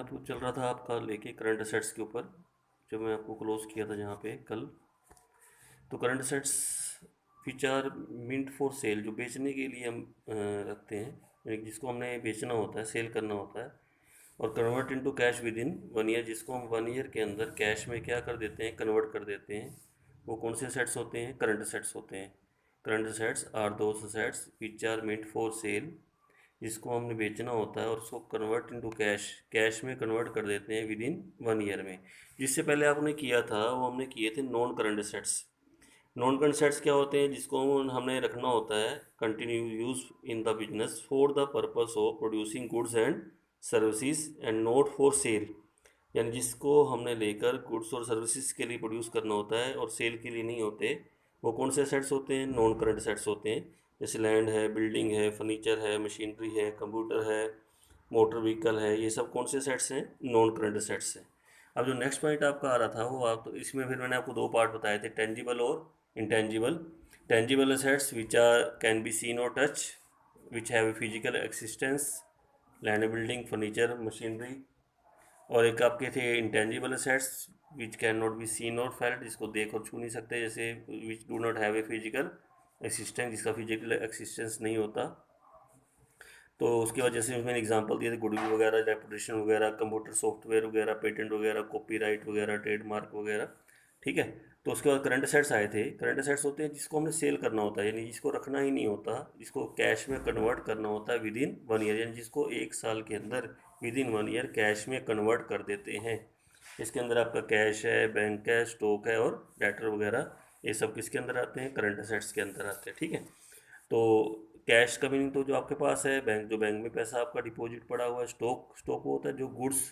तो चल रहा था आपका लेके करंट असेट्स के ऊपर, जो मैं आपको क्लोज किया था जहाँ पे कल। तो current assets which are meant for sale, जो बेचने के लिए हम रखते हैं, यानी कि जिसको हमने बेचना होता है, सेल करना होता है। और convert into cash within 1 year, जिसको हम 1 ईयर के अंदर कैश में क्या कर देते हैं, कन्वर्ट कर देते हैं। वो कौन से असेट्स होते हैं? करंट असेट्स होते हैं। Current assets are those assets which are meant for sale, जिसको हमने बेचना होता है और उसको कन्वर्ट इनटू कैश, कैश में कन्वर्ट कर देते हैं विद इन 1 ईयर में। जिससे पहले आपने किया था वो हमने किए थे non current assets. Non current assets क्या होते हैं? जिसको हमने रखना होता है continue use in the business for the purpose of producing goods and services and not for sale, यानी जिसको हमने लेकर गुड्स और सर्विसेज के लिए प्रोड्यूस करना होता है और सेल के लिए नहीं होते। वो कौन से असेट्स होते हैं? नॉन करंट असेट्स होते हैं। जैसे लैंड है, बिल्डिंग है, फर्नीचर है, मशीनरी है, कंप्यूटर है, मोटर व्हीकल है, ये सब कौन से असेट्स हैं? नॉन करंट असेट्स हैं। अब जो नेक्स्ट पॉइंट आपका आ रहा था वो आप, तो इसमें फिर मैंने आपको दो पार्ट बताए थे, टेंजिबल और intangible. Tangible assets which are can be seen और touch, which have a physical existence, land, building, furniture, machinery. और एक आपके थे intangible assets which can not be seen और फेल्ट, जिसको देख और छू नहीं सकते, जैसे which do not have a physical existence, जिसका फिजिकल एक्सिस्टेंस नहीं होता। तो उसकी वजह से मैंने एग्जांपल दिए थे, गुडविल वगैरह, रेपुटेशन वगैरह, कंप्यूटर सॉफ्टवेयर वगैरह, पेटेंट वगैरह, कॉपीराइट वगैरह, ट्रेडमार्क वगैरह। ठीक है। तो उसके बाद करंट असेट्स आए थे। करंट असेट्स होते हैं जिसको हमने सेल करना होता है, यानी जिसको रखना ही नहीं होता, जिसको कैश में कन्वर्ट करना होता है विद इन 1 ईयर, यानी जिसको 1 साल के अंदर विद इन 1 ईयर कैश में कन्वर्ट कर देते हैं। इसके अंदर आपका कैश है, बैंक है, स्टॉक है और डेटर वगैरह, ये सब किसके अंदर आते हैं? करंट असेट्स के अंदर आते हैं। ठीक है। तो कैश का मीनिंग तो जो आपके पास है, बैंक, जो बैंक में पैसा आपका डिपॉजिट पड़ा हुआ है। स्टॉक, स्टॉक वो होता है जो गुड्स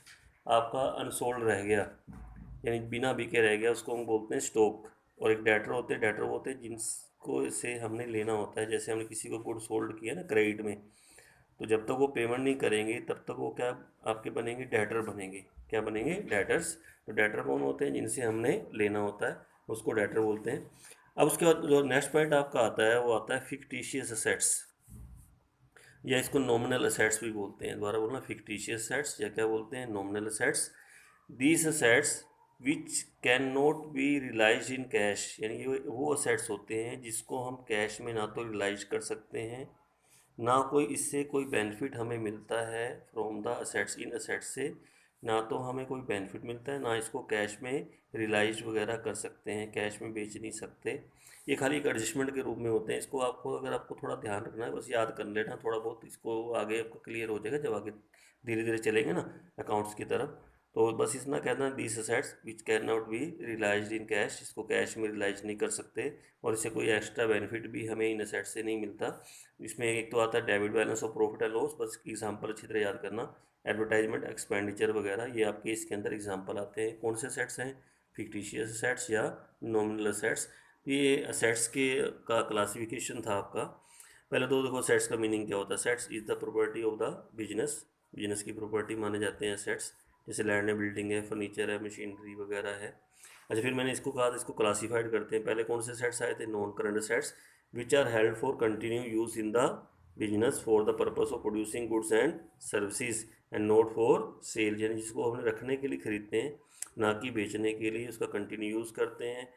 आपका अनसोल्ड रह गया, यानी बिना बिके रह गया, उसको हम बोलते हैं स्टॉक। और एक डेटर होते हैं, डेटर वो होते हैं जिनको से हमने लेना होता है। जैसे हमने किसी को गुड सोल्ड किया ना क्रेडिट में, तो जब तक वो पेमेंट नहीं करेंगे तब तक वो क्या आपके बनेंगे? डेटर बनेंगे। क्या बनेंगे? डेटर्स। तो डेटर कौन होते हैं? जिनसे हमने लेना होता है, उसको डेटर बोलते हैं। अब उसके बाद जो नेक्स्ट पॉइंट आपका आता है वो आता है फिक्टिशियस असेट्स, या इसको नॉमिनल असेट्स भी बोलते हैं। दोबारा बोलना, फिक्टिशियस असेट्स, या क्या बोलते हैं? Nominal assets. These assets which can not be realise in cash, यानी ये वो असेट्स होते हैं जिसको हम कैश में ना तो रियलाइज कर सकते हैं, ना कोई इससे कोई बेनिफिट हमें मिलता है from the assets, in assets से ना तो हमें कोई बेनिफिट मिलता है, ना इसको कैश में रियलाइज वगैरह कर सकते हैं, कैश में बेच नहीं सकते। ये खाली एक एडजस्टमेंट के रूप में होते हैं। इसको आपको, अगर आपको थोड़ा ध्यान रखना है, बस याद कर लेना थोड़ा बहुत, इसको आगे आपको क्लियर हो जाएगा जब आगे धीरे धीरे चलेंगे ना अकाउंट्स की तरफ। तो बस इतना कहना, these assets which can not be realised in cash, इसको कैश में रियलाइज नहीं कर सकते और इससे कोई एक्स्ट्रा बेनिफिट भी हमें इन असेट से नहीं मिलता। इसमें एक तो आता है डेबिट बैलेंस और प्रॉफिट एंड लॉस, बस एग्जांपल अच्छी तरह याद करना। एडवर्टाइजमेंट, एक्सपेंडिचर वगैरह, ये आपके इसके अंदर एग्जांपल आते हैं। कौन से सेट्स हैं? फिक्टिशियस असेट्स या नॉमिनल असेट्स। ये असेट्स के का क्लासिफिकेशन था आपका। पहले तो देखो सेट्स का मीनिंग क्या होता है। Sets is the property of the business, business की प्रॉपर्टी माने जाते हैं सेट्स। जैसे लैंड है, बिल्डिंग है, फर्नीचर है, मशीनरी वगैरह है। अच्छा, फिर मैंने इसको कहा था, इसको क्लासीफाइड करते हैं। पहले कौन से सेट्स आए थे? Non current sets which are held for continue use in the business for the purpose of producing goods and services and not for sale, यानी जिसको हमने रखने के लिए खरीदते हैं, ना कि बेचने के लिए। उसका कंटिन्यू यूज़ करते हैं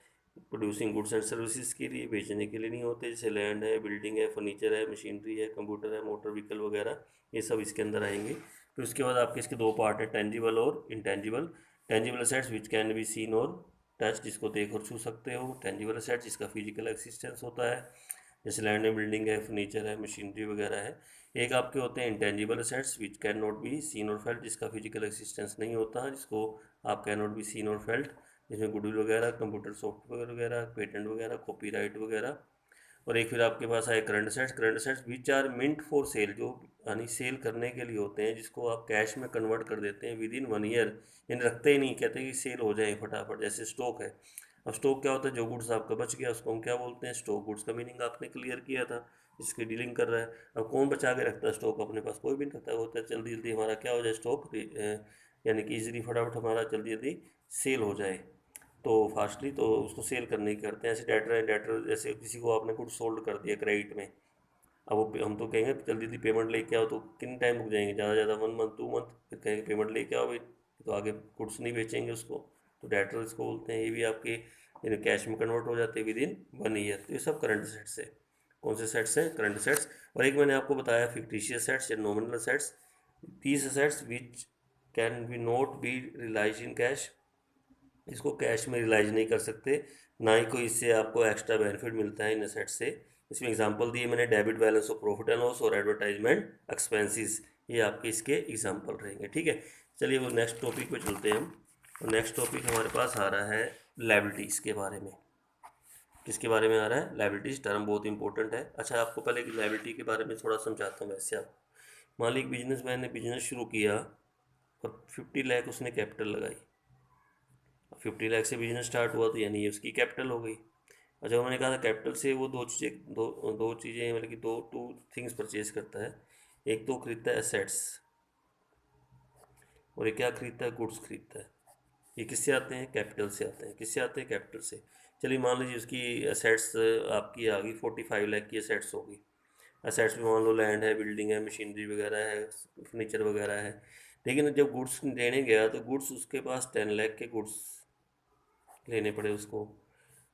प्रोड्यूसिंग गुड्स एंड सर्विसेज के लिए, बेचने के लिए नहीं होते। जैसे लैंड है, बिल्डिंग है, फर्नीचर है, मशीनरी है, कंप्यूटर है, मोटर व्हीकल वगैरह, ये सब इसके अंदर आएंगे। फिर उसके बाद आपके इसके दो पार्ट है, टेंजिबल और intangible. Tangible assets which can be seen और टच, जिसको देख और छू सकते हो। टेंजिबल असेट्स जिसका फिजिकल एक्सिस्टेंस होता है, जैसे लैंड है, बिल्डिंग है, फर्नीचर है, मशीनरी वगैरह है। एक आपके होते हैं intangible assets which can not be seen और फेल्ट, जिसका फिजिकल एक्सिस्टेंस नहीं होता, जिसको आप कैन नॉट बी सीन और फेल्ट, जिसमें गुडविल वगैरह, कंप्यूटर सॉफ्टवेयर वगैरह, पेटेंट वगैरह, कॉपीराइट वगैरह। और एक फिर आपके पास आए current assets. Current assets which are meant for sale, जो यानी सेल करने के लिए होते हैं, जिसको आप कैश में कन्वर्ट कर देते हैं विद इन 1 ईयर, यानी रखते ही नहीं, कहते कि सेल हो जाए फटाफट। जैसे स्टॉक है। अब स्टॉक क्या होता है? जो गुड्स आपका बच गया उसको हम क्या बोलते हैं? स्टॉक। गुड्स का मीनिंग आपने क्लियर किया था, जिसकी डीलिंग कर रहा है। अब कौन बचा के रखता है स्टॉक अपने पास? कोई भी नहीं रखता है। होता है जल्दी जल्दी हमारा क्या हो जाए स्टॉक, यानी कि इजीली फटाफट हमारा जल्दी जल्दी सेल हो जाए, तो फास्टली, तो उसको सेल करने की करते हैं। ऐसे डेटर है, डेटर जैसे किसी को आपने गुड सोल्ड कर दिया क्रेडिट में, अब वो हम तो कहेंगे जल्दी जल्दी पेमेंट लेके आओ, तो कितने टाइम रुक जाएंगे, ज़्यादा ज़्यादा 1 मंथ 2 मंथ, फिर कहेंगे पेमेंट लेके आओ भाई, तो आगे गुड्स नहीं बेचेंगे उसको। तो डेटर इसको बोलते हैं। ये भी आपके कैश में कन्वर्ट हो जाते हैं विद इन 1 ईयर। तो ये सब करंट सेट्स है। कौन से सेट्स हैं? Current sets. और एक मैंने आपको बताया फिक्टिशियस सेट्स या nominal sets. These sets which can be not be realise in cash, इसको कैश में रिलाइज नहीं कर सकते, ना ही कोई इससे आपको एक्स्ट्रा बेनिफिट मिलता है इन एसेट से। इसमें एग्जांपल दिए मैंने, debit balance of profit and loss और एडवर्टाइजमेंट एक्सपेंसेस, ये आपके इसके एग्जांपल रहेंगे। ठीक है, चलिए वो नेक्स्ट टॉपिक पे चलते हैं हम। और नेक्स्ट टॉपिक हमारे पास आ रहा है लायबिलिटीज़ के बारे में। किसके बारे में आ रहा है? लायबिलिटीज़। टर्म बहुत इंपॉर्टेंट है। अच्छा, आपको पहले लायबिलिटी के बारे में थोड़ा समझाता हूँ। वैसे आप मान लीजिए बिजनेसमैन ने बिजनेस शुरू किया और 50 लाख उसने कैपिटल लगाई। 50 लाख से बिजनेस स्टार्ट हुआ, तो यानी ये उसकी कैपिटल हो गई। अच्छा, उन्होंने कहा था कैपिटल से वो दो चीज़ें, मतलब कि दो टू थिंग्स परचेज करता है। एक तो खरीदता है एसेट्स, और एक क्या खरीदता है? गुड्स खरीदता है। ये किससे आते हैं? कैपिटल से आते हैं। किससे आते हैं? कैपिटल से। चलिए मान लीजिए उसकी एसेट्स आपकी आ गई 45 लाख की एसेट्स होगी। एसेट्स में मान लो लैंड है, बिल्डिंग है, मशीनरी वगैरह है, फर्नीचर वगैरह है। लेकिन जब गुड्स देने गया तो गुड्स उसके पास 10 लाख के गुड्स लेने पड़े उसको।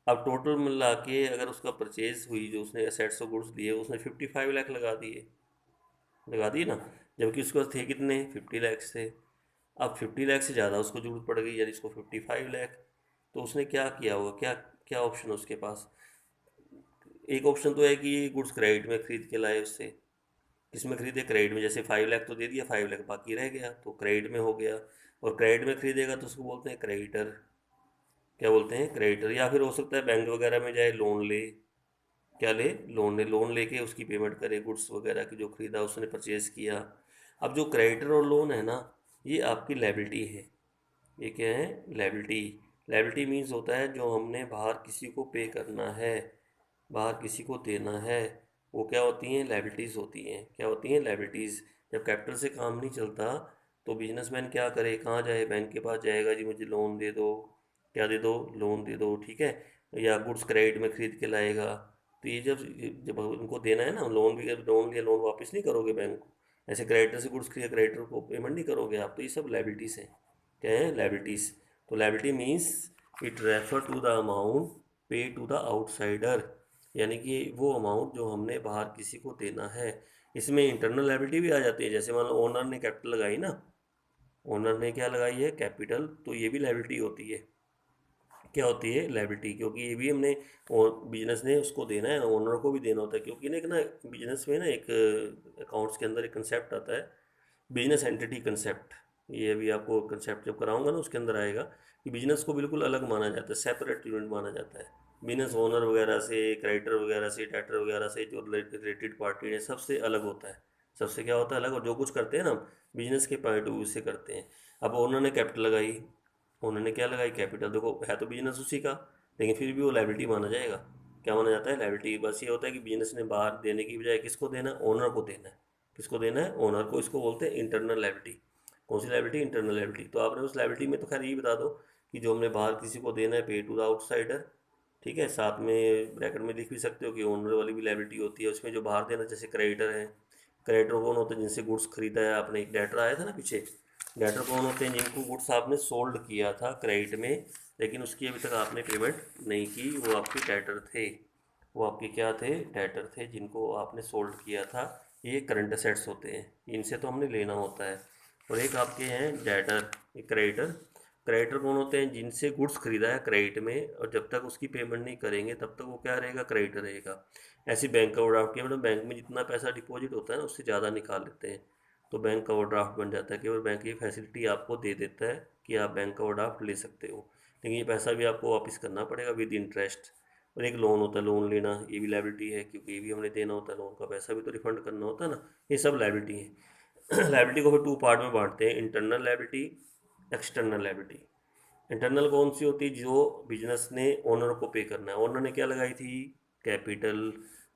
अब टोटल मिला के अगर उसका परचेज हुई, जो उसने एसेट्स और गुड्स दिए, उसने 55 लाख लगा दिए ना। जबकि उसके पास थे कितने? 50 लाख से। अब 50 लाख से ज़्यादा उसको जरूरत पड़ गई, यानी इसको 55 लाख। तो उसने क्या किया होगा? क्या क्या ऑप्शन है उसके पास? एक ऑप्शन तो है कि गुड्स क्रेडिट में खरीद के लाए उससे। किसमें खरीदे? क्रेडिट में। जैसे 5 लाख तो दे दिया, 5 लाख बाकी रह गया तो क्रेडिट में हो गया। और क्रेडिट में खरीदेगा तो उसको बोलते हैं क्रेडिटर। क्या बोलते हैं? क्रेडिटर। या फिर हो सकता है बैंक वगैरह में जाए, लोन ले। क्या ले? लोन लेके उसकी पेमेंट करे, गुड्स वगैरह की जो खरीदा उसने, परचेज किया। अब जो क्रेडिटर और लोन है ना, ये आपकी लायबिलिटी है। ये क्या है? लायबिलिटी। लायबिलिटी मीन्स होता है जो हमने बाहर किसी को पे करना है, बाहर किसी को देना है, वो क्या होती हैं? लायबिलिटीज़ होती हैं। क्या होती हैं? लायबिलिटीज़। जब कैपिटल से काम नहीं चलता तो बिजनेसमैन क्या करे? कहाँ जाए? बैंक के पास जाएगा, जी मुझे लोन दे दो। क्या दे दो? लोन दे दो। ठीक है। या गुड्स क्रेडिट में खरीद के लाएगा। तो ये जब जब उनको देना है ना, लोन भी, लोन लिया, लोन वापस नहीं करोगे बैंक को। ऐसे क्रेडिटर से गुड्स खरीद, क्रेडिटर को पेमेंट नहीं करोगे आप, तो ये सब लायबिलिटीज़ हैं। क्या है? लायबिलिटीज़। तो liability means it refer to the amount pay to the outsider, यानी कि वो अमाउंट जो हमने बाहर किसी को देना है। इसमें इंटरनल लायबिलिटी भी आ जाती है। जैसे मान लो ओनर ने कैपिटल लगाई ना, ओनर ने क्या लगाई है? कैपिटल, तो ये भी लायबिलिटी होती है। क्या होती है? लायबिलिटी। क्योंकि ये भी हमने, और बिजनेस ने उसको देना है ना, ओनर को भी देना होता है। क्योंकि ना एक ना बिजनेस में ना एक अकाउंट्स के अंदर एक कंसेप्ट आता है, बिजनेस एंटिटी कंसेप्ट। ये अभी आपको कंसेप्ट जब कराऊंगा ना उसके अंदर आएगा कि बिजनेस को बिल्कुल अलग माना जाता है, सेपरेट यूनिट माना जाता है। बिजनेस ओनर वगैरह से, क्रेडिटर वगैरह से, डेटर वगैरह से, जो रिलेटेड पार्टी है, सबसे अलग होता है। सबसे क्या होता है? अलग। और जो कुछ करते हैं ना बिजनेस के पॉइंट ऑफ व्यू से करते हैं। अब ओनर ने कैपिटल लगाई, उन्होंने क्या लगाई? कैपिटल। देखो है तो बिजनेस उसी का, लेकिन फिर भी वो लायबिलिटी माना जाएगा। क्या माना जाता है? लायबिलिटी। बस ये होता है कि बिजनेस ने बाहर देने की बजाय किसको देना है? ओनर को देना है। किसको देना है? ओनर को। इसको बोलते हैं इंटरनल लायबिलिटी। कौन सी लायबिलिटी? Internal liability. तो आपने उस लायबिलिटी में तो खैर ये बता दो कि जो हमने बाहर किसी को देना है, पे टू द आउटसाइडर। ठीक है, साथ में ब्रैकेट में लिख भी सकते हो कि ओनर वाली भी लायबिलिटी होती है उसमें, जो बाहर देना। जैसे क्रेडिटर है, क्रेडिटर कौन होते हैं? जिनसे गुड्स खरीदा है आपने। एक डेटर आया था ना पीछे। डेटर कौन होते हैं? जिनको गुड्स आपने सोल्ड किया था क्रेडिट में, लेकिन उसकी अभी तक आपने पेमेंट नहीं की, वो आपके डेटर थे। वो आपके क्या थे? डेटर थे, जिनको आपने सोल्ड किया था। ये करंट असेट्स होते हैं, इनसे तो हमने लेना होता है। और एक आपके हैं डेटर, क्रेडिटर। क्रेडिटर कौन होते हैं? जिनसे गुड्स खरीदा है क्रेडिट में, और जब तक उसकी पेमेंट नहीं करेंगे तब तक वो क्या रहेगा? क्रेडिटर रहेगा। ऐसी बैंक का ओवरड्राफ्ट किया, मतलब बैंक में जितना पैसा डिपॉजिट होता है ना, उससे ज़्यादा निकाल लेते हैं, तो बैंक का ओवरड्राफ्ट बन जाता है। केवल बैंक ये फैसिलिटी आपको दे देता है कि आप बैंक का ओवरड्राफ्ट ले सकते हो, लेकिन ये पैसा भी आपको वापस करना पड़ेगा विद इंटरेस्ट। और एक लोन होता है, लोन लेना, ये भी लायबिलिटी है, क्योंकि ये भी हमने देना होता है, लोन का पैसा भी तो रिफंड करना होता है ना। ये सब लायबिलिटी है। लायबिलिटी को फिर टू पार्ट में बांटते हैं, internal liability, external liability. Internal कौन सी होती है? जो बिजनेस ने ओनर को पे करना है। ओनर ने क्या लगाई थी? कैपिटल।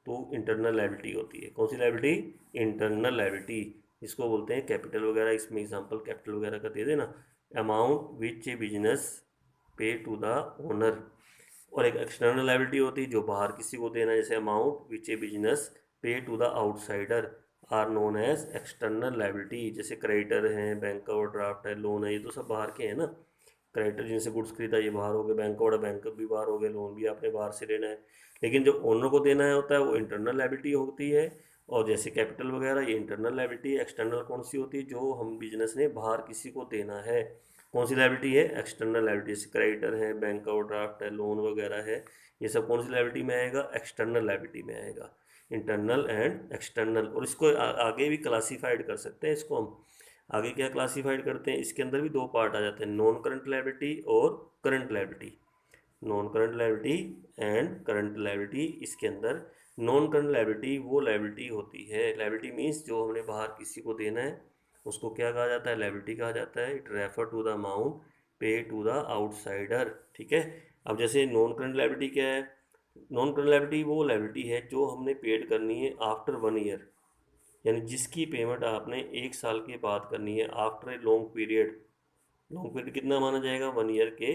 तो इंटरनल लायबिलिटी होती है। कौन सी लायबिलिटी? Internal liability. इसको बोलते हैं कैपिटल वगैरह। इसमें एग्जांपल कैपिटल वगैरह का दे देना। Amount which a business pay to the owner. और एक एक्सटर्नल लायबिलिटी होती है जो बाहर किसी को देना है, जैसे amount which a business pay to the outsider are known as external liability. जैसे क्रेडिटर हैं, बैंक ओवरड्राफ्ट है, लोन है, ये तो सब बाहर के हैं ना। क्रेडिटर जिनसे गुड्स खरीदा ये बाहर हो गए, बैंक ओवर बैंक भी बाहर हो गए, लोन भी आपने बाहर से लेना है। लेकिन जो ओनर को देना है होता है वो इंटरनल लायबिलिटी होती है। और जैसे कैपिटल वगैरह ये इंटरनल लायबिलिटी है। एक्सटर्नल कौन सी होती है? जो हम बिजनेस ने बाहर किसी को देना है। कौन सी लायबिलिटी है? External liability. जैसे क्रेडिटर है, बैंक ओवरड्राफ्ट है, लोन वगैरह है, ये सब कौन सी लायबिलिटी में आएगा? एक्सटर्नल लायबिलिटी में आएगा। Internal and external. और इसको आगे भी क्लासीफाइड कर सकते हैं। इसको हम आगे क्या क्लासीफाइड करते हैं, इसके अंदर भी दो पार्ट आ जाते हैं, नॉन करंट लायबिलिटी और current liability. Non current liability and current liability. इसके अंदर नॉन करंट लायबिलिटी वो लायबिलिटी होती है, लायबिलिटी मीन्स जो हमने बाहर किसी को देना है उसको क्या कहा जाता है? लायबिलिटी कहा जाता है। It refer to the amount pay to the outsider. ठीक है। अब जैसे नॉन करंट लायबिलिटी क्या है? नॉन करंट लायबिलिटी वो लायबिलिटी है जो हमने पेड करनी है आफ्टर 1 ईयर, यानी जिसकी पेमेंट आपने 1 साल के बाद करनी है, after a long period. Long period कितना माना जाएगा? 1 ईयर के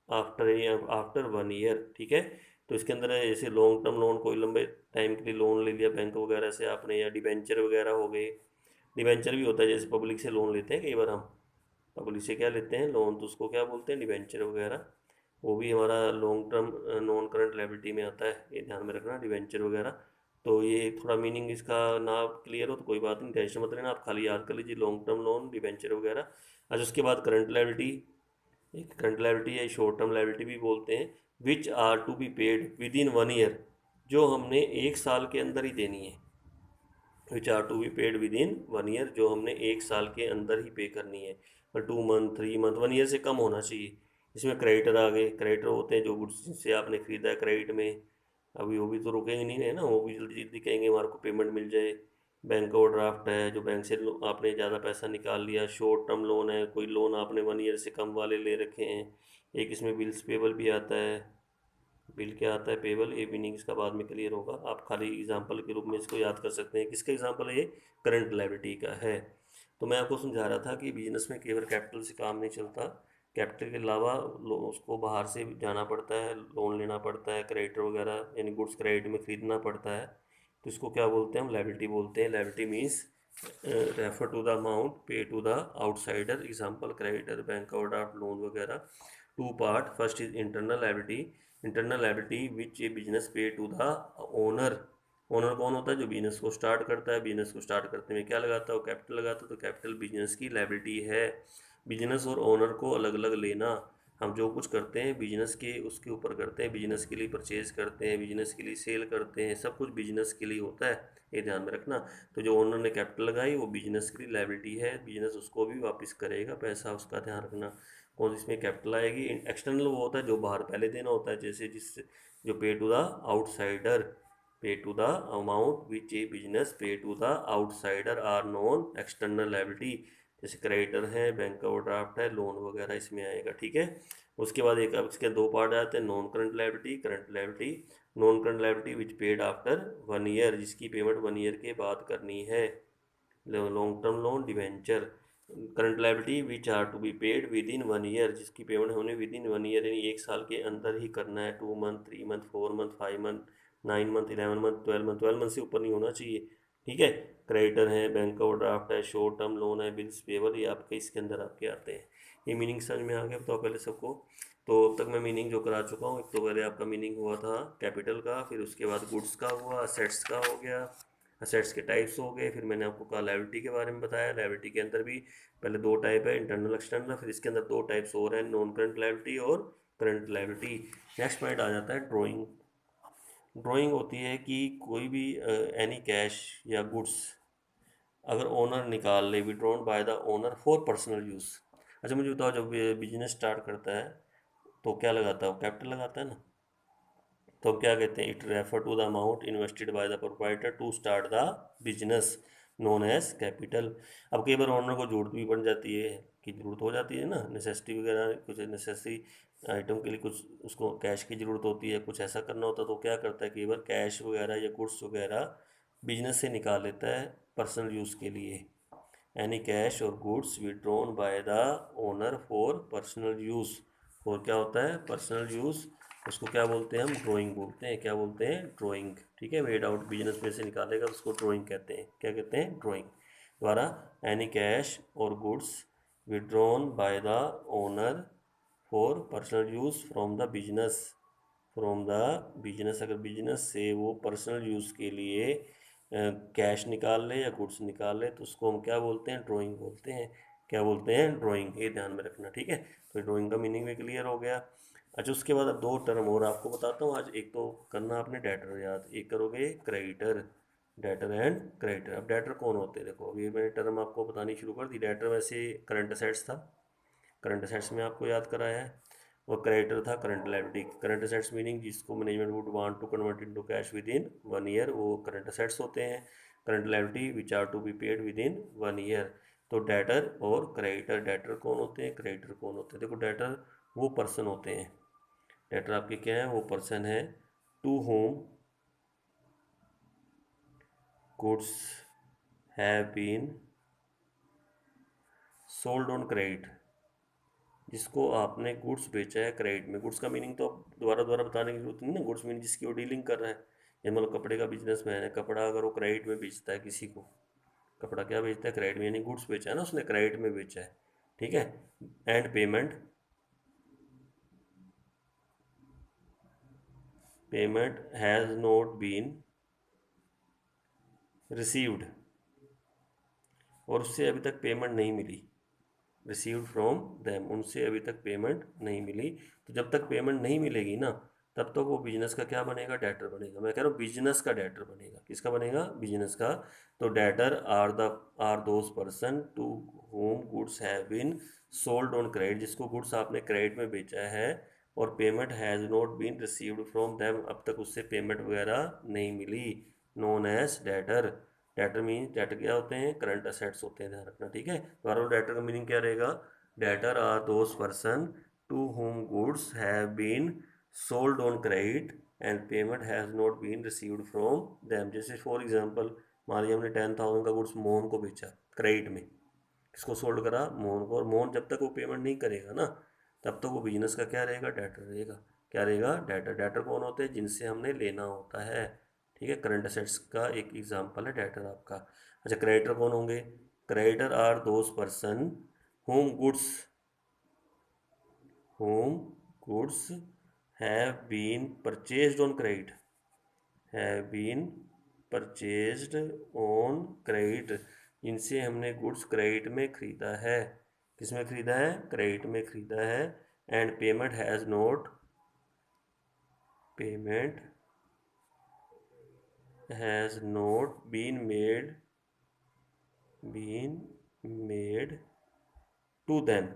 आफ्टर, आफ्टर 1 ईयर। ठीक है। तो इसके अंदर है जैसे लॉन्ग टर्म लोन, कोई लंबे टाइम के लिए लोन ले लिया बैंक वगैरह से आपने, या डिबेंचर वगैरह हो गए। डिबेंचर भी होता है, जैसे पब्लिक से लोन लेते हैं कई बार हम, पब्लिक से क्या लेते हैं लोन, तो उसको क्या बोलते हैं? डिबेंचर वगैरह। वो भी हमारा long term non current liability में आता है, ये ध्यान में रखना, डिबेंचर वगैरह। तो ये थोड़ा मीनिंग इसका ना क्लियर हो तो कोई बात नहीं, टेंशन मत लेना, आप खाली याद कर लीजिए लॉन्ग टर्म लोन, डिबेंचर वगैरह। अच्छा, उसके बाद करंट लायबिलिटी। एक करंट लायबिलिटी है, शॉर्ट टर्म लायबिलिटी भी बोलते हैं। Which are to be paid within 1 year, जो हमने 1 साल के अंदर ही देनी है। Which are to be paid within 1 year, जो हमने 1 साल के अंदर ही पे करनी है। पर 2 मंथ, 3 मंथ, 1 ईयर से कम होना चाहिए। इसमें क्रेडिटर आ गए। क्रेडिटर होते हैं जो गुड्स से आपने खरीदा है क्रेडिट में, अभी वो भी तो रुकेंगे नहीं है ना, वो भी जल्दी जल्दी कहेंगे हमारे को पेमेंट मिल जाए। बैंक ओवरड्राफ्ट है, जो बैंक से आपने ज़्यादा पैसा निकाल लिया। शॉर्ट टर्म लोन है, कोई लोन आपने 1 ईयर से कम वाले ले रखे हैं। एक इसमें बिल्स पेबल भी आता है। बिल क्या आता है? पेबल। ये मीनिंग इसका बाद में क्लियर होगा, आप खाली एग्जांपल के रूप में इसको याद कर सकते हैं। किसका एग्जांपल है ये? करंट लायबिलिटी का है। तो मैं आपको समझा रहा था कि बिजनेस में केवल कैपिटल से काम नहीं चलता, कैपिटल के अलावा उसको बाहर से भी जाना पड़ता है, लोन लेना पड़ता है, क्रेडिटर वगैरह यानी गुड्स क्रेडिट में खरीदना पड़ता है। तो इसको क्या बोलते हैं? हम लायबिलिटी बोलते हैं। Liability means refer to the amount pay to the outsider. Example creditor, bank overdraft, loan वगैरह। Two part, first is internal liability. Internal liability which a business pay to the owner. Owner कौन होता है? जो business को start करता है। Business को start करते में क्या लगाता है? वो कैपिटल लगाता है, तो कैपिटल बिजनेस की लायबिलिटी है। बिजनेस और ओनर को अलग अलग लेना, हम जो कुछ करते हैं बिजनेस के उसके ऊपर करते हैं, बिजनेस के लिए परचेज करते हैं, बिजनेस के लिए सेल करते हैं, सब कुछ बिजनेस के लिए होता है, ये ध्यान में रखना। तो जो ओनर ने कैपिटल लगाई वो बिजनेस की लायबिलिटी है, बिजनेस उसको भी वापस करेगा पैसा, उसका ध्यान रखना। कौन इसमें कैपिटल आएगी? एक्सटर्नल वो होता है जो बाहर पहले देना होता है, जैसे जिस जो pay to the outsider. Pay to the amount which a business pay to the outsider are non external liability. जैसे क्रेडिटर है, बैंक ओवरड्राफ्ट है, लोन वगैरह इसमें आएगा। ठीक है। उसके बाद एक, अब इसके दो पार्ट आते हैं, non current liability, current liability. Non current liability which paid after 1 year, जिसकी पेमेंट 1 ईयर के बाद करनी है। Long term loan, debenture. Current liability which are to be paid within 1 year, जिसकी पेमेंट होने विद इन 1 ईयर यानी 1 साल के अंदर ही करना है। 2 month, 3 month, 4 month, 5 month, 9 month, 11 month, 12 month, 12 month से ऊपर नहीं होना चाहिए। ठीक है। क्रेडिटर है, बैंक ओवरड्राफ्ट है, शॉर्ट टर्म लोन है, बिल्स पेबल, ये आपके इसके अंदर आपके आते हैं। ये मीनिंग समझ में आ गया तो पहले सबको। तो अब तक मैं मीनिंग जो करा चुका हूँ, एक तो पहले आपका मीनिंग हुआ था कैपिटल का, फिर उसके बाद गुड्स का हुआ, असेट्स का हो गया, असेट्स के टाइप्स हो गए, फिर मैंने आपको कहा लायबिलिटी के बारे में बताया। लायबिलिटी के अंदर भी पहले दो टाइप है, इंटरनल एक्सटर्नल, फिर इसके अंदर दो टाइप्स और हैं, नॉन करंट लायबिलिटी और करंट लायबिलिटी। नेक्स्ट पॉइंट आ जाता है ड्राइंग। ड्राइंग होती है कि कोई भी एनी कैश या गुड्स अगर ओनर निकाल ले, withdrawn by the owner for personal use. अच्छा मुझे बताओ, जब बिजनेस स्टार्ट करता है तो क्या लगाता है? वो कैपिटल लगाता है ना। तो हम क्या कहते हैं? It refer to the amount invested by the proprietor to start the business, known as capital. अब कई बार ओनर को जरूरत भी पड़ जाती है, कि ज़रूरत हो जाती है ना, नेसेसिटी वगैरह, कुछ नेसेसरी आइटम के लिए कुछ उसको कैश की ज़रूरत होती है, कुछ ऐसा करना होता है, तो क्या करता है? कई बार कैश वगैरह या गुड्स वगैरह बिजनेस से निकाल लेता है पर्सनल यूज़ के लिए। एनी कैश और goods withdrawn by the owner for personal use. और क्या होता है? पर्सनल यूज़ उसको क्या बोलते हैं हम, ड्राइंग बोलते हैं। क्या बोलते हैं, ड्राइंग। ठीक है, मेड आउट बिजनेस में से निकालेगा तो उसको ड्राइंग कहते हैं। क्या कहते हैं, ड्राइंग। द्वारा एनी कैश और goods withdrawn by the owner for personal use from the business, from the business, अगर बिजनेस से वो पर्सनल यूज़ के लिए कैश निकाल ले या गुड्स निकाल ले तो उसको हम क्या बोलते हैं, ड्राइंग बोलते हैं। क्या बोलते हैं, ड्राइंग। ये ध्यान में रखना, ठीक है। तो ड्राइंग का मीनिंग भी क्लियर हो गया। अच्छा, उसके बाद अब दो टर्म और आपको बताता हूँ आज। एक तो करना आपने डेटर याद, एक करोगे क्रेडिटर। Debtor and creditor. अब डेटर कौन होते हैं, देखो अभी मैंने टर्म आपको बतानी शुरू कर दी। डेटर वैसे करंट असेट्स था, करंट असेट्स में आपको याद कराया है। और क्रेडिटर था current liability. Current assets meaning जिसको management would want to convert into cash within 1 year, वो करंट असेट्स होते हैं। Current liability which are to be paid within 1 year. तो डेटर और क्रेडिटर, डेटर कौन होते हैं, क्रेडिटर कौन होते हैं। देखो डेटर वो पर्सन होते हैं, डेटर आपके क्या है, वो पर्सन है to whom goods have been sold on credit, जिसको आपने गुड्स बेचा है क्रेडिट में। गुड्स का मीनिंग तो अब दोबारा दोबारा बताने की जरूरत नहीं ना। गुड्स मीनिंग जिसकी वो डीलिंग कर रहा है। जैसे मतलब कपड़े का बिजनेस मैन है, कपड़ा अगर वो क्रेडिट में बेचता है किसी को, कपड़ा क्या बेचता है, क्रेडिट में, यानी गुड्स बेचा है ना उसने, क्रेडिट में बेचा है। ठीक है। And payment, payment has not been received, और उससे अभी तक पेमेंट नहीं मिली। रिसीव्ड फ्रॉम देम, उनसे अभी तक पेमेंट नहीं मिली। तो जब तक पेमेंट नहीं मिलेगी ना, तब तक वो बिजनेस का क्या बनेगा, डेटर बनेगा। मैं कह रहा हूँ बिजनेस का डेटर बनेगा। किसका बनेगा, बिजनेस का। तो debtor are those person to whom goods have been sold on credit, जिसको गुड्स आपने क्रेडिट में बेचा है और payment has not been received from them, अब तक उससे पेमेंट वगैरह नहीं मिली, known as debtor. Debtor mean, debtor क्या होते हैं, करंट असेट्स होते हैं, ध्यान रखना, ठीक है। दोबारा डेटर का मीनिंग क्या रहेगा, debtor are those person to whom goods have been sold on credit and payment has not been received from them. जैसे फॉर एग्जांपल, मान लिया हमने 10,000 का गुड्स मोहन को बेचा क्रेडिट में, किसको सोल्ड करा, मोहन को। और मोहन जब तक वो पेमेंट नहीं करेगा ना, तब तक वो बिजनेस का क्या रहेगा, डेटर रहेगा। क्या रहेगा, डेटर। डेटर कौन होते हैं, जिनसे हमने लेना होता है। ठीक है, करंट असेट्स का एक एग्जांपल है डेटर आपका। अच्छा, क्रेडिटर कौन होंगे, creditor are those person whom goods, whom goods have been purchased on credit, have been purchased on credit, जिनसे हमने गुड्स क्रेडिट में ख़रीदा है। किस में ख़रीदा है, क्रेडिट में ख़रीदा है। And payment has not, payment has not been made to them.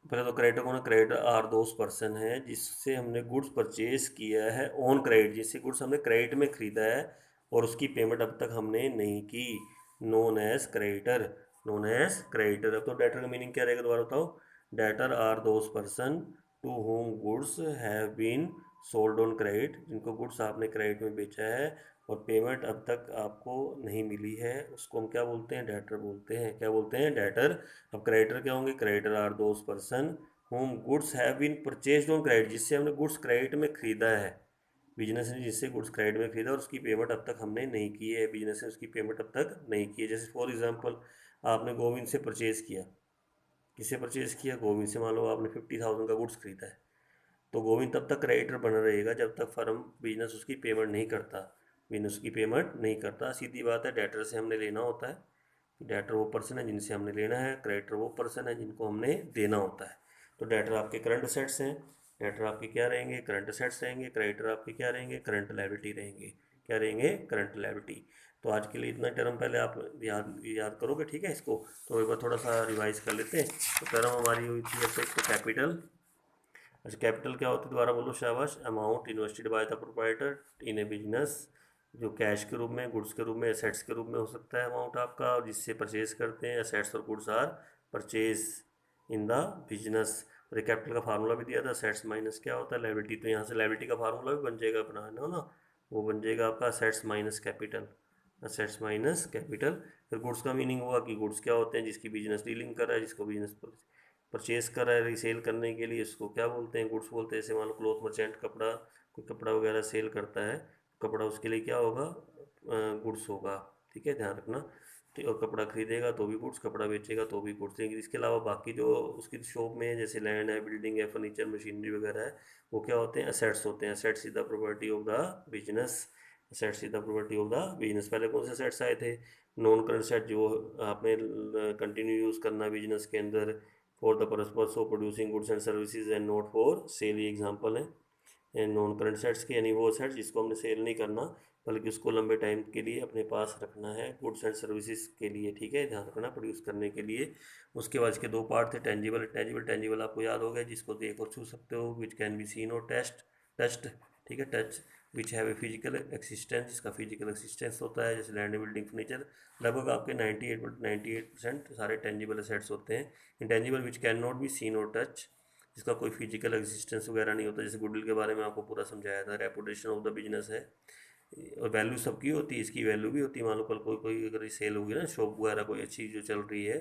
पहले तो क्रेडिटर कौन है, क्रेडिटर आर दोज पर्सन है जिससे हमने गुड्स परचेज किया है ऑन क्रेडिट, जिससे गुड्स हमने क्रेडिट में खरीदा है और उसकी पेमेंट अब तक हमने नहीं की, known as creditor, known as creditor. अब तो डेटर का मीनिंग क्या रहेगा, दोबारा बताओ। Debtor are those person to whom goods have been sold on credit, जिनको गुड्स आपने क्रेडिट में बेचा है और पेमेंट अब तक आपको नहीं मिली है, उसको हम क्या बोलते हैं, डेटर बोलते हैं। क्या बोलते हैं, डेटर। अब क्रेडिटर क्या होंगे, creditor are those person whom goods have been purchased on credit, जिससे हमने गुड्स क्रेडिट में खरीदा है। बिजनेस ने जिससे गुड्स क्रेडिट में खरीदा और उसकी पेमेंट अब तक हमने नहीं की है, बिजनेस ने उसकी पेमेंट अब तक नहीं की है। जैसे फॉर एग्जांपल, आपने गोविंद से परचेज़ किया, किससे परचेज़ किया, गोविंद से। मान लो आपने 50,000 का गुड्स खरीदा है, तो गोविंद तब तक क्रेडिटर बना रहेगा जब तक फर्म, बिजनेस उसकी पेमेंट नहीं करता, बिजनेस की पेमेंट नहीं करता। सीधी बात है, डेटर से हमने लेना होता है। डेटर वो पर्सन है जिनसे हमने लेना है, क्रेडिटर वो पर्सन है जिनको हमने देना होता है। तो डेटर आपके करंट असेट्स हैं, डेटर आपके क्या रहेंगे, करंट असेट्स रहेंगे। क्रेडिटर आपके क्या रहेंगे, करंट लायबिलिटी रहेंगे। क्या रहेंगे, करंट लायबिलिटी। तो आज के लिए इतना टर्म पहले आप याद याद करोगे, ठीक है इसको। तो एक बार थोड़ा सा रिवाइज कर लेते हैं। तो टर्म हमारी हुई थी अब तक, तो कैपिटल। अच्छा, कैपिटल क्या होती है, दोबारा बोलो शाबाश। Amount invested by the proprietor in A business, जो कैश के रूप में, गुड्स के रूप में, एसेट्स के रूप में हो सकता है अमाउंट आपका, और जिससे परचेज करते हैं। एसेट्स और goods are purchase in the business. और कैपिटल का फार्मूला भी दिया था, एसेट्स माइनस क्या होता है, लायबिलिटी। तो यहाँ से लायबिलिटी का फार्मूला भी बन जाएगा अपना, है ना। वो बन जाएगा आपका assets minus capital, assets minus capital. फिर गुड्स का मीनिंग हुआ कि गुड्स क्या होते हैं, जिसकी बिजनेस डीलिंग कर रहा है, जिसको बिजनेस परचेज कर रहा है रीसेल करने के लिए, उसको क्या बोलते हैं, गुड्स बोलते हैं। जैसे मान लो क्लॉथ मर्चेंट, कपड़ा, कोई कपड़ा वगैरह सेल करता है, कपड़ा उसके लिए क्या होगा, गुड्स होगा, ठीक है, ध्यान रखना। ठीक, और कपड़ा खरीदेगा तो भी गुड्स, कपड़ा बेचेगा तो भी गुड्स। लेकिन इसके अलावा बाकी जो उसकी शॉप में है, जैसे लैंड है, बिल्डिंग है, फर्नीचर, मशीनरी वगैरह है, वो क्या होते हैं, असेट्स होते हैं। Assets is the property of the business. Assets is the property of the business. पहले कौन से असेट्स आए थे, नॉन करंट असेट, जो आपने कंटिन्यू यूज़ करना बिजनेस के अंदर, for the purpose of producing goods and services and not for cell, ये एग्जांपल है नॉन करंट सेट्स के, यानी वो सेट्स जिसको हमने सेल नहीं करना बल्कि उसको लंबे टाइम के लिए अपने पास रखना है, गुड्स एंड सर्विसेज के लिए, ठीक है, ध्यान रखना, प्रोड्यूस करने के लिए। उसके बाद इसके दो पार्ट थे, टेंजिबल, टेंजिबल। टेंजिबल आपको याद हो गया, जिसको देख और छू सकते हो, विच कैन बी सीन और टच्ड, ठीक है, touch, which have a physical existence, जिसका फिजिकल एक्सिस्टेंस होता है, जैसे लैंड, बिल्डिंग, फर्नीचर। लगभग आपके 98% सारे टेंजिबल असेट्स होते हैं। Intangible which can not be seen और टच, जिसका कोई फिजिकल एक्सिस्टेंस वगैरह नहीं होता। जैसे गुडविल के बारे में आपको पूरा समझाया था, रेपुटेशन ऑफ द बिजनेस है, और वैल्यू सबकी होती है, इसकी वैल्यू भी होती है। मान लो कल कोई कोई अगर सेल होगी ना, शॉप वगैरह कोई अच्छी जो चल रही है,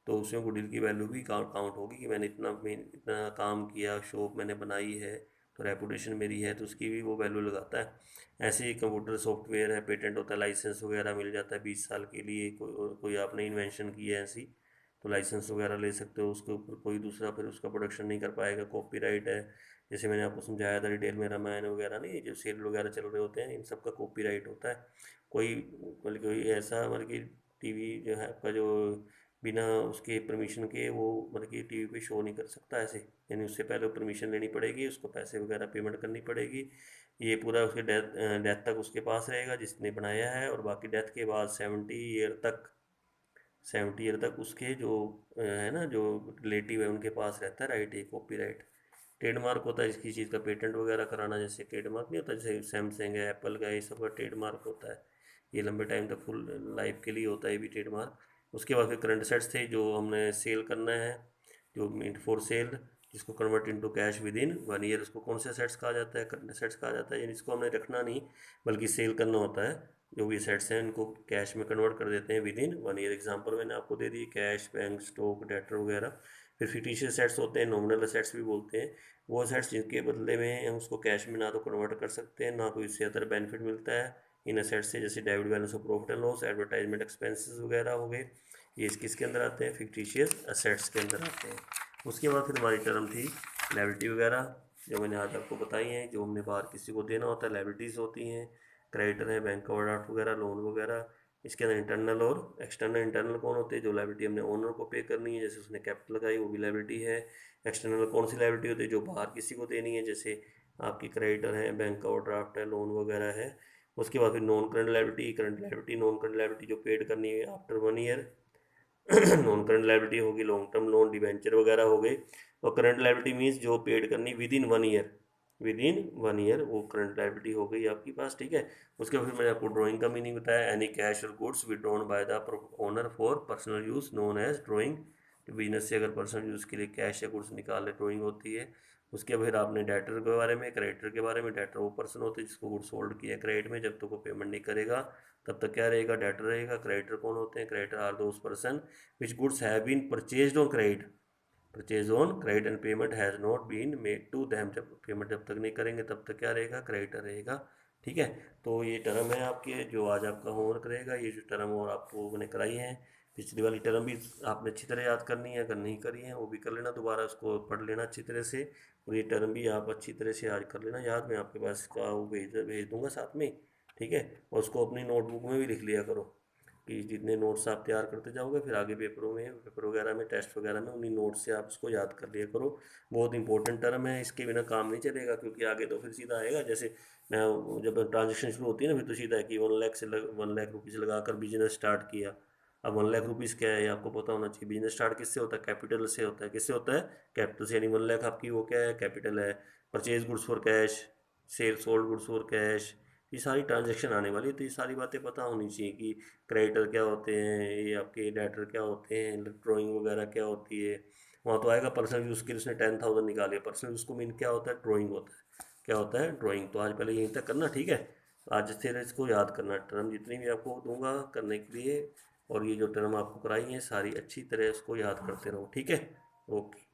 तो उसमें गुडविल की वैल्यू भी काउंट होगी कि मैंने इतना काम किया, शॉप मैंने बनाई है, तो रेपुटेशन मेरी है, तो उसकी भी वो वैल्यू लगाता है। ऐसे ही कंप्यूटर सॉफ्टवेयर है, पेटेंट होता है, लाइसेंस वगैरह मिल जाता है 20 साल के लिए, कोई आपने इन्वेंशन की है ऐसी, तो लाइसेंस वगैरह ले सकते हो, उसके ऊपर कोई दूसरा फिर उसका प्रोडक्शन नहीं कर पाएगा। कॉपीराइट है, जैसे मैंने आपको समझाया था डिटेल में, रामायण वगैरह नहीं, जो सीरियल वगैरह चल रहे होते हैं, इन सब का कॉपीराइट होता है। कोई मतलब कोई ऐसा मतलब कि टीवी जो है आपका, जो बिना उसके परमिशन के वो मतलब कि टीवी पे शो नहीं कर सकता ऐसे, यानी उससे पहले परमिशन लेनी पड़ेगी, उसको पैसे वगैरह पेमेंट करनी पड़ेगी। ये पूरा उसके डेथ तक उसके पास रहेगा जिसने बनाया है, और बाकी डेथ के बाद 70 ईयर तक उसके जो है ना, जो रिलेटिव है उनके पास रहता है राइट, ये कॉपीराइट। ट्रेडमार्क होता है इसकी चीज़ का, पेटेंट वगैरह कराना, जैसे ट्रेडमार्क नहीं होता, जैसे सैमसंग है, एप्पल का, ये सब का ट्रेडमार्क होता है। ये लंबे टाइम तक फुल लाइफ के लिए होता है ये भी ट्रेडमार्क। उसके बाद फिर करंट असेट्स थे, जो हमने सेल करना है, जो मीट फॉर सेल, जिसको convert into cash within 1 year, उसको कौन से असेट्स कहा जाता है, करंट असेट्स कहा जाता है। यानी इसको हमने रखना नहीं बल्कि सेल करना होता है। जो भी असेट्स हैं इनको कैश में कन्वर्ट कर देते हैं विद इन 1 ईयर। एग्जांपल मैंने आपको दे दी, कैश, बैंक, स्टॉक, डेटर वगैरह। फिर फिक्टिशियस असेट्स होते हैं, नॉमिनल असेट्स भी बोलते हैं, वो असेट्स जिनके बदले में हम उसको कैश में ना तो कन्वर्ट कर सकते हैं, ना कोई इससे अदर बेनिफिट मिलता है इन असेट्स से, जैसे debit balance of profit and loss, advertisement expenses वगैरह हो गए। ये किसके अंदर आते हैं, फिक्टिशियस असेट्स के अंदर आते हैं। उसके बाद फिर हमारी टर्म थी लायबिलिटी वगैरह, जो मैंने आज आपको बताई हैं, जो हमने बाहर किसी को देना होता है, लायबिलिटीज़ होती हैं। क्रेडिटर है, बैंक ओवरड्राफ्ट वगैरह, लोन वगैरह। इसके अंदर इंटरनल और एक्सटर्नल। इंटरनल कौन होते हैं, जो लायबिलिटी हमने ओनर को पे करनी है, जैसे उसने कैपिटल लगाई, वो भी लायबिलिटी है। एक्सटर्नल कौन सी लायबिलिटी होती है, जो बाहर किसी को देनी है, जैसे आपकी क्रेडिटर है, बैंक का ओवरड्राफ्ट है, लोन वगैरह है। उसके बाद फिर non current liability, current liability, non current liability जो पेड करनी है after 1 year. Non current liability होगी लॉन्ग टर्म लोन, डिवेंचर वगैरह हो गए। और करंट लायबिलिटी मीन्स जो पेड करनी with in 1 year, with in 1 year वो करंट लायबिलिटी हो गई आपके पास, ठीक है। उसके बाद फिर मैंने आपको ड्राइंग का मीनिंग बताया, एनी कैश और goods withdrawn by the owner for personal use known as drawing. तो बिजनेस से अगर पर्सनल यूज़ के लिए कैश या गुड्स निकाले, ड्राइंग होती है। उसके फिर आपने डेटर के बारे में, क्रेडिटर के बारे में, डेटर वो पर्सन होते हैं जिसको गुड्स होल्ड किया क्रेडिट में, जब तक वो पेमेंट नहीं करेगा तब तक क्या रहेगा, डेटर रहेगा। क्रेडिटर कौन होते हैं, creditor are those person which goods have been purchased on credit, purchase on credit and payment has not been made to them. जब पेमेंट जब तक नहीं करेंगे तब तक क्या रहेगा, क्रेडिटर रहेगा, ठीक है। तो ये टर्म है आपके, जो आज आपका होमवर्क रहेगा। ये जो टर्म और आपको मैंने कराई है, पिछली वाली टर्म भी आपने अच्छी तरह याद करनी है, अगर नहीं करी है वो भी कर लेना, दोबारा उसको पढ़ लेना अच्छी तरह से। और ये टर्म भी आप अच्छी तरह से आज कर लेना याद, मैं आपके पास का वो भेज दूंगा साथ में, ठीक है। और उसको अपनी नोटबुक में भी लिख लिया करो, कि जितने नोट्स आप तैयार करते जाओगे फिर आगे पेपरों में, पेपर वगैरह में, टेस्ट वगैरह में, उन्हीं नोट्स से आप इसको याद कर लिया करो। बहुत इंपॉर्टेंट टर्म है, इसके बिना काम नहीं चलेगा, क्योंकि आगे तो फिर सीधा आएगा। जैसे मैं जब ट्रांजेक्शन शुरू होती है ना, फिर तो सीधा है कि 1 लाख से 1 लाख रुपीज़ लगाकर बिजनेस स्टार्ट किया। अब 1 लाख रुपीज़ क्या है ये आपको पता होना चाहिए। बिजनेस स्टार्ट किससे होता है, कैपिटल से होता है। किससे होता है, कैपिटल से, यानी 1 लाख आपकी वो क्या है, कैपिटल है। Purchase goods for cash, sale sold goods for cash, ये सारी ट्रांजेक्शन आने वाली है, तो ये सारी बातें पता होनी चाहिए कि क्रेडिटर क्या होते हैं, ये आपके डेटर क्या होते हैं, ड्राइंग वगैरह क्या होती है। वहाँ तो आएगा पर्सनल यूज़ के लिए उसने 10,000 निकाले, पर्सनल यूज़ को मीन क्या होता है, ड्राइंग होता है। क्या होता है, ड्राइंग। तो आज पहले यहीं तक करना, ठीक है। आज फिर इसको याद करना, टर्म जितनी भी आपको दूंगा करने के लिए, और ये जो टर्म आपको कराई है सारी अच्छी तरह उसको याद करते रहो, ठीक है। ओके।